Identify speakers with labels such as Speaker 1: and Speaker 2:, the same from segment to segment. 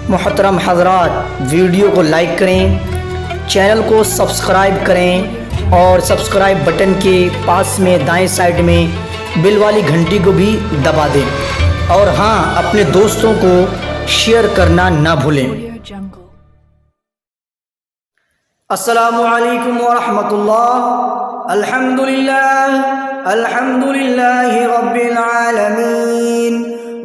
Speaker 1: محترم حضرات، ویڈیو کو لائک کریں، چینل کو سبسکرائب کریں اور سبسکرائب بٹن کے پاس میں دائیں سائڈ میں بیل والی گھنٹی کو بھی دبا دیں، اور ہاں، اپنے دوستوں کو شیئر کرنا نہ بھولیں۔ السلام علیکم ورحمۃ اللہ۔ الحمدللہ رب العالمین،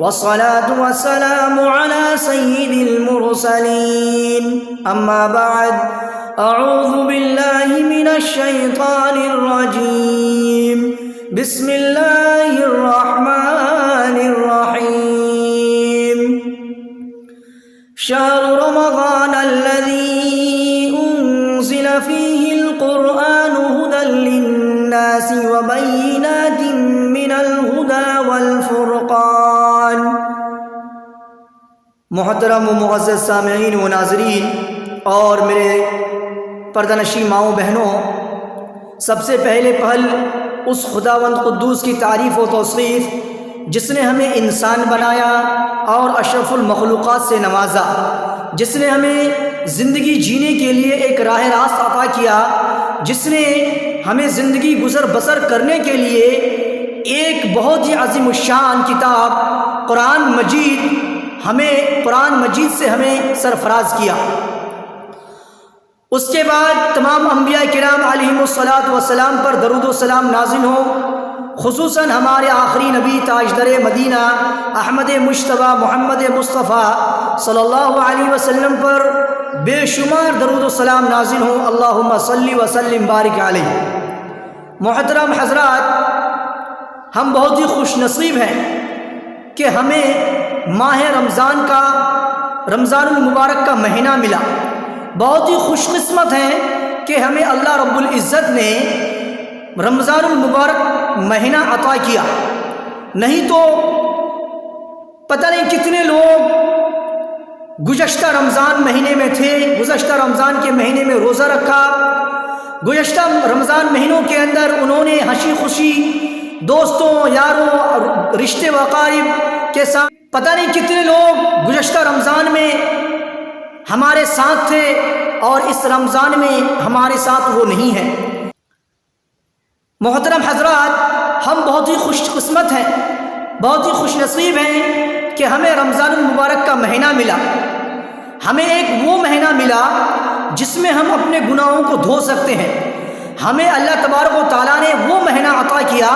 Speaker 1: والصلاة والسلام على سید المرسلین، اما بعد، اعوذ باللہ من الشیطان الرجیم، بسم اللہ الرحمن الرحیم۔ شہر رمضان الذی انزل فیہ القرآن ہدی للناس وبینات من الہدی والفرقان۔ محترم و معزز سامعین و ناظرین اور میرے پردہ نشین ماؤں بہنوں، سب سے پہلے پہل اس خداوند قدوس کی تعریف و توصیف جس نے ہمیں انسان بنایا اور اشرف المخلوقات سے نوازا، جس نے ہمیں زندگی جینے کے لیے ایک راہ راست عطا کیا، جس نے ہمیں زندگی گزر بسر کرنے کے لیے ایک بہت ہی عظیم الشان کتاب قرآن مجید سے ہمیں سرفراز کیا۔ اس کے بعد تمام انبیاء کرام علیہم الصلاۃ والسلام پر درود و سلام نازل ہو، خصوصاً ہمارے آخری نبی تاجدر مدینہ احمد مجتبیٰ محمد مصطفیٰ صلی اللہ علیہ وسلم پر بے شمار درود و سلام نازل ہو، اللہم صلی وسلم بارک علیہ۔ محترم حضرات، ہم بہت ہی خوش نصیب ہیں کہ ہمیں ماہ رمضان المبارک کا مہینہ ملا۔ بہت ہی خوش قسمت ہیں کہ ہمیں اللہ رب العزت نے رمضان المبارک مہینہ عطا کیا، نہیں تو پتہ نہیں کتنے لوگ گزشتہ رمضان مہینے میں تھے، گزشتہ رمضان کے مہینے میں روزہ رکھا، گزشتہ رمضان مہینوں کے اندر انہوں نے ہنسی خوشی دوستوں یاروں رشتے وقارب کے ساتھ، پتہ نہیں کتنے لوگ گزشتہ رمضان میں ہمارے ساتھ تھے اور اس رمضان میں ہمارے ساتھ وہ نہیں ہیں۔ محترم حضرات، ہم بہت ہی خوش قسمت ہیں، بہت ہی خوش نصیب ہیں کہ ہمیں رمضان المبارک کا مہینہ ملا۔ ہمیں ایک وہ مہینہ ملا جس میں ہم اپنے گناہوں کو دھو سکتے ہیں۔ ہمیں اللہ تبارک و تعالیٰ نے وہ مہینہ عطا کیا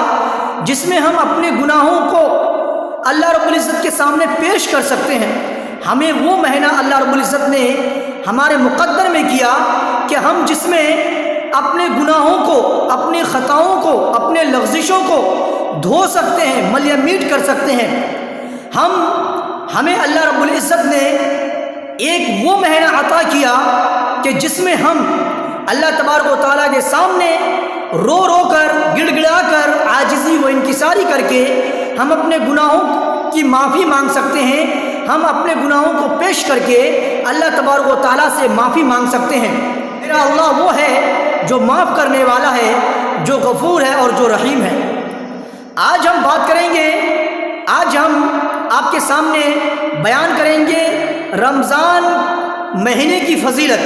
Speaker 1: جس میں ہم اپنے گناہوں کو اللہ رب العزت کے سامنے پیش کر سکتے ہیں۔ ہمیں وہ مہینہ اللہ رب العزت نے ہمارے مقدر میں کیا کہ ہم جس میں اپنے گناہوں کو، اپنی خطاؤں کو، اپنے لغزشوں کو دھو سکتے ہیں، ملیہ میٹ کر سکتے ہیں۔ ہمیں اللہ رب العزت نے ایک وہ مہینہ عطا کیا کہ جس میں ہم اللہ تبارک و تعالیٰ کے سامنے رو رو کر، گڑ گڑا کر، عاجزی و انکساری کر کے ہم اپنے گناہوں کی معافی مانگ سکتے ہیں۔ ہم اپنے گناہوں کو پیش کر کے اللہ تبارک و تعالیٰ سے معافی مانگ سکتے ہیں۔ میرا اللہ وہ ہے جو معاف کرنے والا ہے، جو غفور ہے اور جو رحیم ہے۔ آج ہم بات کریں گے، آج ہم آپ کے سامنے بیان کریں گے رمضان مہینے کی فضیلت،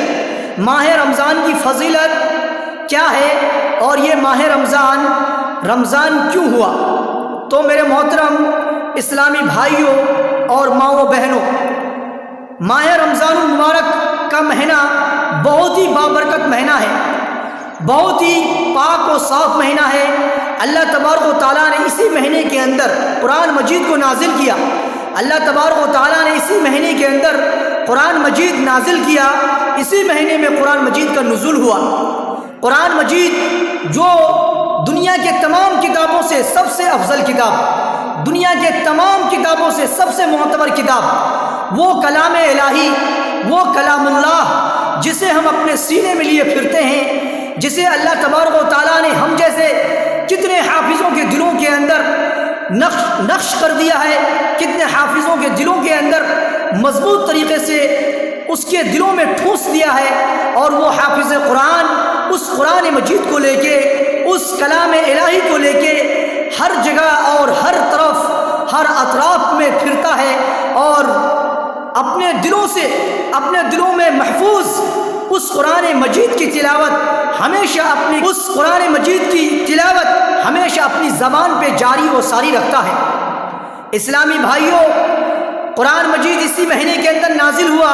Speaker 1: ماہ رمضان کی فضیلت کیا ہے اور یہ ماہ رمضان کیوں ہوا۔ تو میرے محترم اسلامی بھائیوں اور ماؤں بہنوں، ماہ رمضان المبارک کا مہینہ بہت ہی بابرکت مہینہ ہے، بہت ہی پاک و صاف مہینہ ہے۔ اللہ تبارک و تعالیٰ نے اسی مہینے کے اندر قرآن مجید کو نازل کیا۔ اللہ تبارک و تعالیٰ نے اسی مہینے کے اندر قرآن مجید نازل کیا، اسی مہینے میں قرآن مجید کا نزول ہوا۔ قرآن مجید جو دنیا کے تمام کتابوں سے سب سے افضل کتاب، دنیا کے تمام کتابوں سے سب سے معتبر کتاب، وہ کلام الہی، وہ کلام اللہ جسے ہم اپنے سینے میں لیے پھرتے ہیں، جسے اللہ تبارک و تعالیٰ نے ہم جیسے کتنے حافظوں کے دلوں کے اندر نقش کر دیا ہے، کتنے حافظوں کے دلوں کے اندر مضبوط طریقے سے اس کے دلوں میں ٹھوس دیا ہے، اور وہ حافظ قرآن اس قرآن مجید کو لے کے، اس کلام الہی کو لے کے ہر جگہ اور ہر طرف، ہر اطراف میں پھرتا ہے اور اپنے دلوں میں محفوظ اس قرآن مجید کی تلاوت ہمیشہ اپنی زبان پہ جاری و ساری رکھتا ہے۔ اسلامی بھائیوں، قرآن مجید اسی مہینے کے اندر نازل ہوا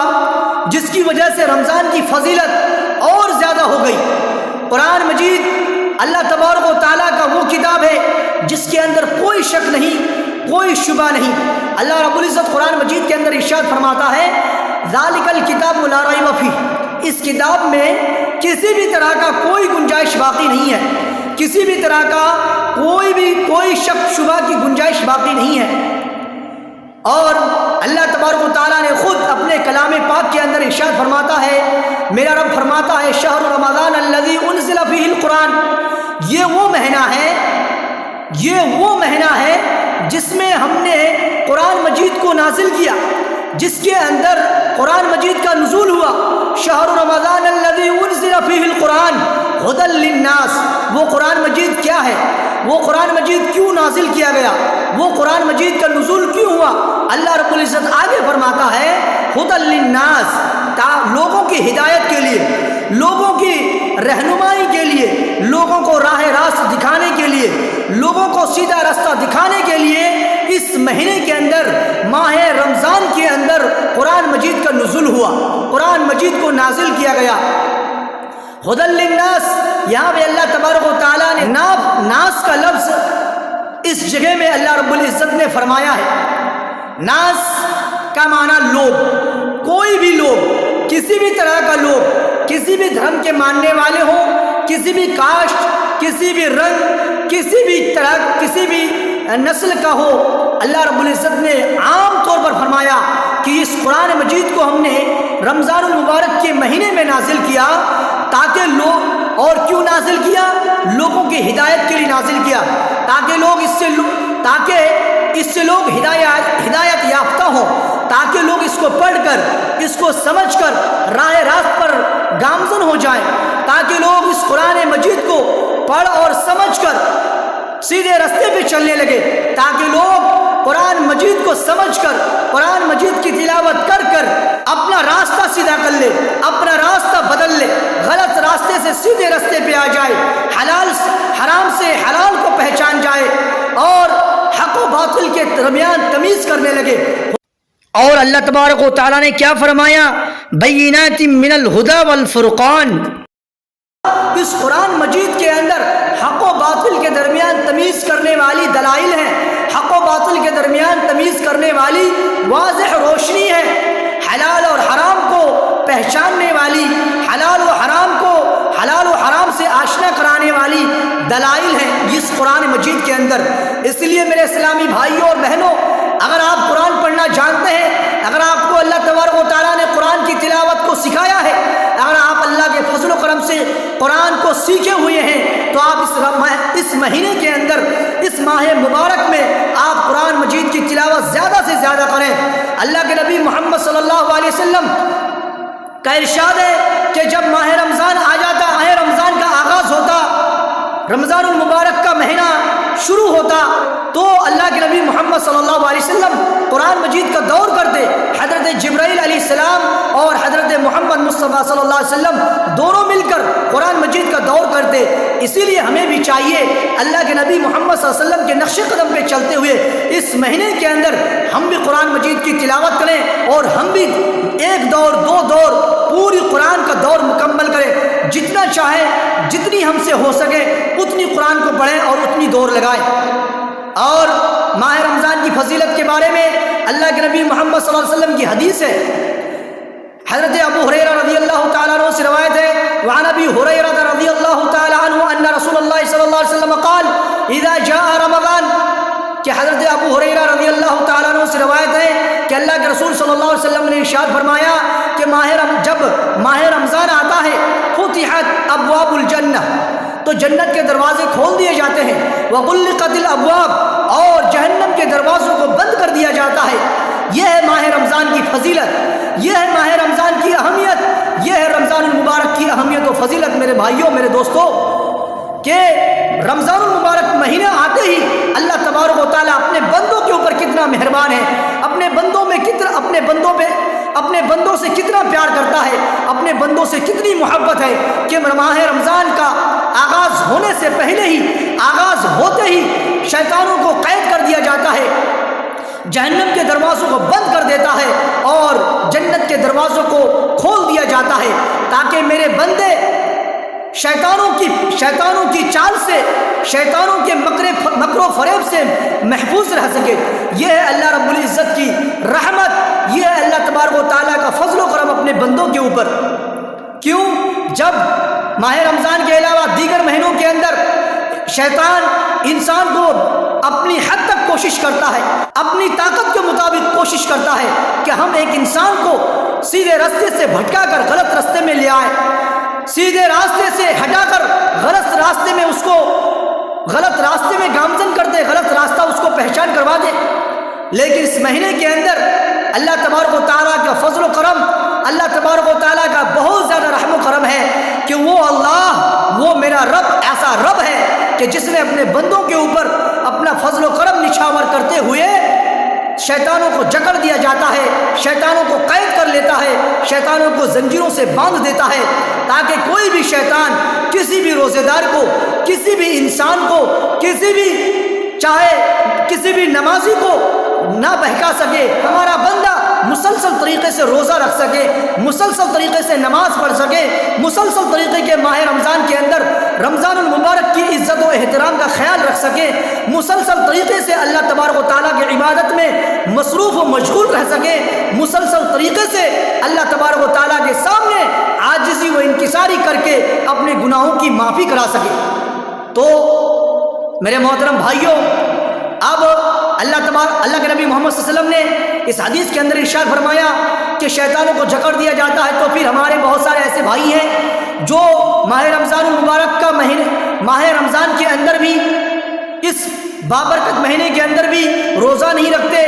Speaker 1: جس کی وجہ سے رمضان کی فضیلت اور زیادہ ہو گئی۔ قرآن مجید اللہ تبارک و تعالیٰ کا وہ کتاب ہے جس کے اندر کوئی شک نہیں، کوئی شبہ نہیں۔ اللہ رب العزت قرآن مجید کے اندر ارشاد فرماتا ہے ذالک الکتاب لا ریب فیہ، اس کتاب میں کسی بھی طرح کا کوئی گنجائش باقی نہیں ہے، کسی بھی طرح کا کوئی شک شبہ کی گنجائش باقی نہیں ہے۔ اور اللہ تبارک و تعالیٰ نے خود اپنے کلام پاک کے اندر ارشاد فرماتا ہے، میرا رب فرماتا ہے شہر رمضان الذی انزل فیہ القرآن، یہ وہ مہینہ ہے جس میں ہم نے قرآن مجید کو نازل کیا، جس کے اندر قرآن مجید کا نزول ہوا۔ شہر رمضان الذی انزل فیہ القرآن ھدی للناس، وہ قرآن مجید کیا ہے، وہ قرآن مجید کیوں نازل کیا گیا، وہ قرآن مجید کا نزول کیوں ہوا؟ اللہ رب العزت آگے فرماتا ہے ھدی للناس، لوگوں کی ہدایت کے لیے، لوگوں کی رہنمائی کے لیے، لوگوں کو راہ راست دکھانے کے لیے، لوگوں کو سیدھا راستہ دکھانے کے لیے اس مہینے کے اندر، ماہ رمضان کے اندر قرآن مجید کا نزول ہوا، قرآن مجید کو نازل کیا گیا۔ ھدی للناس، یہاں پہ اللہ تبارک و تعالیٰ نے ناس کا لفظ اس جگہ میں اللہ رب العزت نے فرمایا ہے۔ ناس کا معنی لوگ، کوئی بھی لوگ، کسی بھی طرح کا لوگ، کسی بھی دھرم کے ماننے والے ہوں، کسی بھی کاسٹ، کسی بھی رنگ، کسی بھی طرح، کسی بھی نسل کا ہو، اللہ رب العزت نے عام طور پر فرمایا کہ اس قرآن مجید کو ہم نے رمضان المبارک کے مہینے میں نازل کیا تاکہ لوگ، اور کیوں نازل کیا؟ لوگوں کی ہدایت کے لیے نازل کیا، تاکہ اس سے لوگ ہدایت یافتہ ہوں، تاکہ لوگ اس کو پڑھ کر، اس کو سمجھ کر راہ راست پر گامزن ہو جائیں، تاکہ لوگ اس قرآن مجید کو پڑھ اور سمجھ کر سیدھے راستے پہ چلنے لگے، تاکہ لوگ قرآن مجید کو سمجھ کر، قرآن مجید کی تلاوت کر کر اپنا راستہ سیدھا کر لے، اپنا راستہ بدل لے، غلط راستے سے سیدھے راستے پہ آ جائے، حرام سے حلال کو پہچان جائے اور حق و باطل کے درمیان تمیز کرنے لگے۔ اور اللہ تبارک و تعالیٰ نے کیا فرمایا؟ بینات من الہدی والفرقان، اس قرآن مجید کے اندر حق و باطل کے درمیان تمیز کرنے والی دلائل ہیں، حق و باطل کے درمیان تمیز کرنے والی واضح روشنی ہے، حلال اور حرام کو پہچاننے والی، حلال و حرام سے آشنا کرانے والی دلائل ہیں اس قرآن مجید کے اندر۔ اس لیے میرے اسلامی بھائیوں اور بہنوں، اگر آپ قرآن پڑھنا جانتے ہیں، اگر آپ کو اللہ تبارک و تعالیٰ نے قرآن کی تلاوت کو سکھایا ہے، اگر آپ اللہ کے فضل و کرم سے قرآن کو سیکھے ہوئے ہیں، تو آپ اس مہینے کے اندر، اس ماہ مبارک میں آپ قرآن مجید کی تلاوت زیادہ سے زیادہ کریں۔ اللہ کے نبی محمد صلی اللہ علیہ وسلم کا ارشاد ہے کہ جب ماہ رمضان آ جاتا، ماہ رمضان کا آغاز ہوتا، رمضان المبارک کا مہینہ شروع ہوتا، تو اللہ کے نبی محمد صلی اللہ علیہ وسلم قرآن مجید کا دور کرتے۔ حضرت جبرائیل علیہ السلام اور حضرت محمد مصطفیٰ صلی اللہ علیہ وسلم دونوں مل کر قرآن مجید کا دور کرتے۔ اسی لیے ہمیں بھی چاہیے اللہ کے نبی محمد صلی اللہ علیہ وسلم کے نقش قدم پہ چلتے ہوئے اس مہینے کے اندر ہم بھی قرآن مجید کی تلاوت کریں، اور ہم بھی ایک دور، دو دور، پوری قرآن کا دور مکمل کریں، جتنا چاہیں، جتنی ہم سے ہو سکے اتنی قرآن کو پڑھیں اور اتنی دور لگائیں۔ اور ماہ رمضان کی فضیلت کے بارے میں اللہ کے نبی محمد صلی اللہ علیہ وسلم کی حدیث ہے، حضرت ابو ہریرہ رضی اللہ تعالیٰ عنہ سے روایت ہے، وعن ابی ہریرہ رضی اللہ تعالیٰ عنہ ان رسول اللہ صلی اللہ علیہ وسلم قال اذا جاء رمضان، کہ حضرت ابو ہریرہ رضی اللہ تعالیٰ عنہ سے روایت ہے کہ اللہ کے رسول صلی اللہ علیہ وسلم نے ارشاد فرمایا کہ جب ماہ رمضان آتا ہے فتحت ابواب الجنہ، تو جنت کے دروازے کھول دیے جاتے ہیں، وغلقت الابواب، اور جہنم کے دروازوں کو بند کر دیا جاتا ہے۔ یہ ہے ماہ رمضان کی فضیلت، یہ ہے ماہ رمضان کی اہمیت، یہ ہے رمضان المبارک کی اہمیت و فضیلت۔ میرے بھائیوں، میرے دوستوں، کہ رمضان المبارک مہینہ آتے ہی اللہ تبارک و تعالیٰ اپنے بندوں کے اوپر کتنا کتنا مہربان ہے، اپنے بندوں میں کتنا اپنے بندوں سے کتنا پیار کرتا ہے، اپنے بندوں سے کتنی محبت ہے کہ ماہ رمضان کا آغاز ہونے سے پہلے ہی، آغاز ہوتے ہی شیطانوں کو قید کر دیا جاتا ہے، جہنم کے دروازوں کو بند کر دیتا ہے اور جنت کے دروازوں کو کھول دیا جاتا ہے، تاکہ میرے بندے شیطانوں کی چال سے، شیطانوں کے مکر و فریب سے محفوظ رہ سکے۔ یہ ہے اللہ رب العزت کی رحمت، یہ ہے اللہ تبارک و تعالیٰ کا فضل و کرم اپنے بندوں کے اوپر۔ کیوں؟ جب ماہ رمضان کے علاوہ دیگر مہینوں کے اندر شیطان انسان کو اپنی حد تک کوشش کرتا ہے، اپنی طاقت کے مطابق کوشش کرتا ہے کہ ہم ایک انسان کو سیدھے راستے سے بھٹکا کر غلط راستے میں لے آئے، سیدھے راستے سے ہٹا کر غلط راستے میں گامزن کر دے، غلط راستہ اس کو پہچان کروا دے۔ لیکن اس مہینے کے اندر اللہ تبارک و تعالیٰ کا فضل و کرم، اللہ تبارک و تعالیٰ کا بہت زیادہ رحم و کرم ہے کہ وہ اللہ، وہ میرا رب ایسا رب ہے کہ جس نے اپنے بندوں کے اوپر اپنا فضل و کرم نچھاور کرتے ہوئے شیطانوں کو جکڑ دیا جاتا ہے، شیطانوں کو قید کر لیتا ہے، شیطانوں کو زنجیروں سے باندھ دیتا ہے، تاکہ کوئی بھی شیطان کسی بھی روزے دار کو، کسی بھی انسان کو، کسی بھی نمازی کو نہ بہکا سکے، ہمارا بندہ مسلسل طریقے سے روزہ رکھ سکے، مسلسل طریقے سے نماز پڑھ سکے، مسلسل طریقے کے ماہ رمضان کے اندر رمضان المبارک کی عزت و احترام کا خیال رکھ سکے، مسلسل طریقے سے اللہ تبارک و تعالیٰ کی عبادت میں مصروف و مشغول رہ سکے، مسلسل طریقے سے اللہ تبارک و تعالیٰ کے سامنے عاجزی و انکساری کر کے اپنے گناہوں کی معافی کرا سکے۔ تو میرے محترم بھائیوں، اب اللہ کے نبی محمد صلی اللہ علیہ وسلم نے اس حدیث کے اندر ارشاد فرمایا کہ شیطانوں کو جکڑ دیا جاتا ہے، تو پھر ہمارے بہت سارے ایسے بھائی ہیں جو ماہ رمضان المبارک کا ماہ رمضان کے اندر بھی، اس بابرکت مہینے کے اندر بھی روزہ نہیں رکھتے،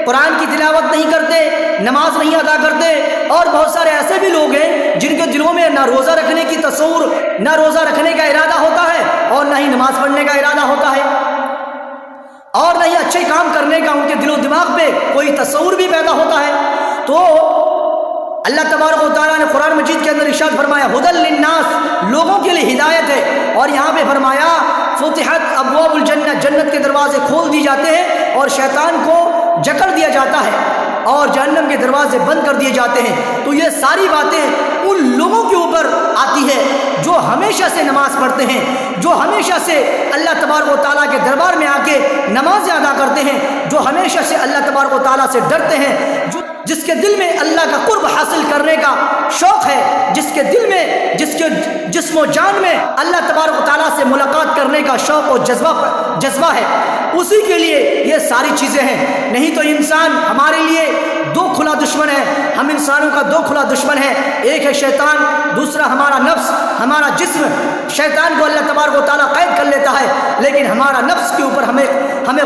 Speaker 1: قرآن کی تلاوت نہیں کرتے، نماز نہیں ادا کرتے، اور بہت سارے ایسے بھی لوگ ہیں جن کے دلوں میں نہ روزہ رکھنے کی تصور، نہ روزہ رکھنے کا ارادہ ہوتا ہے اور نہ ہی نماز پڑھنے کا ارادہ ہوتا ہے، اور نہ ہی اچھے کام کرنے کا ان کے دل و دماغ پہ کوئی تصور بھی پیدا ہوتا ہے۔ تو اللہ تبارک و تعالیٰ نے قرآن مجید کے اندر ارشاد فرمایا ھدی للناس، لوگوں کے لیے ہدایت ہے، اور یہاں پہ فرمایا فتحت ابواب الجنہ، جنت کے دروازے کھول دی جاتے ہیں اور شیطان کو جکڑ دیا جاتا ہے اور جہنم کے دروازے بند کر دیے جاتے ہیں۔ تو یہ ساری باتیں ان لوگوں کے اوپر آتی ہے جو ہمیشہ سے نماز پڑھتے ہیں، جو ہمیشہ سے اللہ تبارک و تعالیٰ کے دربار میں آ کے نمازیں ادا کرتے ہیں، جو ہمیشہ سے اللہ تبارک و تعالیٰ سے ڈرتے ہیں، جس کے دل میں اللہ کا قرب حاصل کرنے کا شوق ہے، جس کے دل میں، جس کے جسم و جان میں اللہ تبارک و تعالیٰ سے ملاقات کرنے کا شوق اور جذبہ ہے، اسی کے لیے یہ ساری چیزیں ہیں۔ نہیں تو انسان ہمارے لیے دو کھلا دشمن ہے، ہم انسانوں کا دو کھلا دشمن ہے، ایک ہے شیطان، دوسرا ہمارا نفس، ہمارا جسم۔ شیطان کو اللہ تبارک و تعالیٰ قید کر لیتا ہے، لیکن ہمارا نفس کے اوپر ہمیں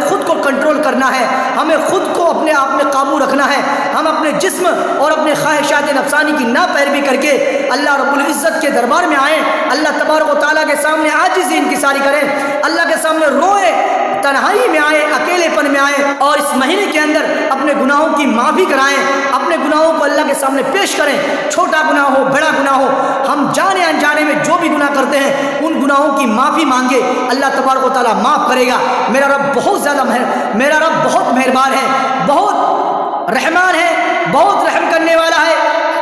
Speaker 1: خود کو کنٹرول کرنا ہے، ہمیں خود کو اپنے آپ میں قابو رکھنا ہے، ہم اپنے جسم اور اپنے خواہشات نفسانی کی ناپیروی کر کے اللہ رب العزت کے دربار میں آئیں، اللہ تبارک و تعالیٰ کے سامنے عاجزی انکساری کریں، اللہ کے سامنے روئیں، تنہائی میں آئیں، اکیلے پن میں آئیں، اور اس مہینے کے اندر اپنے گناہوں کی معافی کرائیں، اپنے گناہوں کو اللہ کے سامنے پیش کریں، چھوٹا گناہ ہو، بڑا گناہ ہو، ہم جانے انجانے میں جو بھی گناہ کرتے ہیں ان گناہوں کی معافی مانگے، اللہ تبارک و تعالیٰ معاف کرے گا۔ میرا رب بہت مہربان ہے، بہت رحمان ہے، بہت رحم کرنے والا ہے،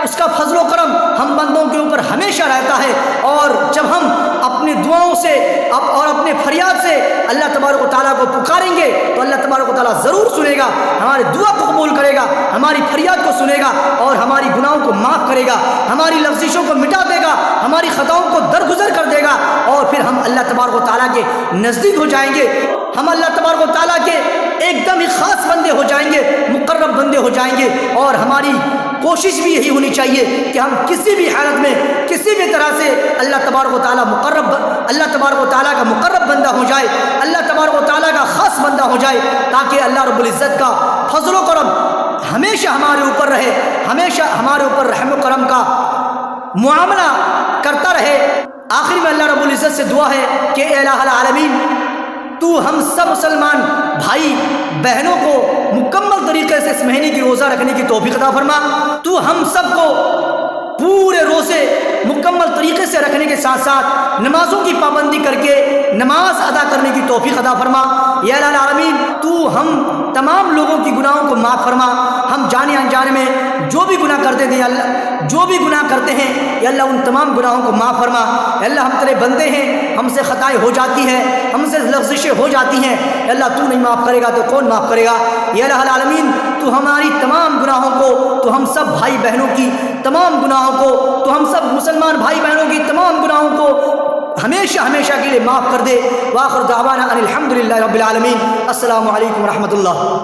Speaker 1: اس کا فضل و کرم ہم بندوں کے اوپر ہمیشہ رہتا ہے، اور جب ہم اپنی دعاؤں سے اور اپنے فریاد سے اللہ تبارک و تعالیٰ کو پکاریں گے تو اللہ تبارک و تعالیٰ ضرور سنے گا، ہماری دعا کو قبول کرے گا، ہماری فریاد کو سنے گا اور ہماری گناہوں کو معاف کرے گا، ہماری لفزشوں کو مٹا دے گا، ہماری خطاؤں کو درگزر کر دے گا، اور پھر ہم اللہ تبارک و تعالیٰ کے نزدیک ہو جائیں گے، ہم اللہ تبارک و تعالیٰ کے ایک دم ہی خاص بندے ہو جائیں گے، مقرب بندے ہو جائیں گے۔ اور ہماری کوشش بھی یہی ہونی چاہیے کہ ہم کسی بھی حالت میں، کسی بھی طرح سے اللہ تبارک و تعالیٰ کا مقرب بندہ ہو جائے، اللہ تبارک و تعالیٰ کا خاص بندہ ہو جائے، تاکہ اللہ رب العزت کا فضل و کرم ہمیشہ ہمارے اوپر رہے، ہمیشہ ہمارے اوپر رحم و کرم کا معاملہ کرتا رہے۔ آخر میں اللہ رب العزت سے دعا ہے کہ اے الہ العالمین، تو ہم سب مسلمان بھائی بہنوں کو مکمل طریقے سے اس مہینے کی روزہ رکھنے کی توفیق عطا فرما۔ تو ہم سب کو پورے روزے مکمل طریقے سے رکھنے کے ساتھ ساتھ نمازوں کی پابندی کر کے نماز ادا کرنے کی توفیق عطا فرما۔ یا الہ العالمین تو ہم تمام لوگوں کی گناہوں کو معاف فرما۔ ہم جانے انجانے میں جو بھی گناہ کرتے ہیں یا اللہ، جو بھی گناہ کرتے ہیں یا اللہ ان تمام گناہوں کو معاف فرما۔ یا اللہ ہم تیرے بندے ہیں، ہم سے خطائیں ہو جاتی ہیں، ہم سے لغزشیں ہو جاتی ہیں، یا اللہ تو نہیں معاف کرے گا تو کون معاف کرے گا؟ یا الہ العالمین تو ہماری تمام گناہوں کو، تو ہم سب بھائی بہنوں کی تمام گناہوں کو، تو ہم سب مسلمان بھائی بہنوں کی تمام گناہوں کو ہمیشہ ہمیشہ کے لیے معاف کر دے۔ وآخر دعوانا ان الحمدللہ رب العالمین۔ السلام علیکم ورحمۃ اللہ۔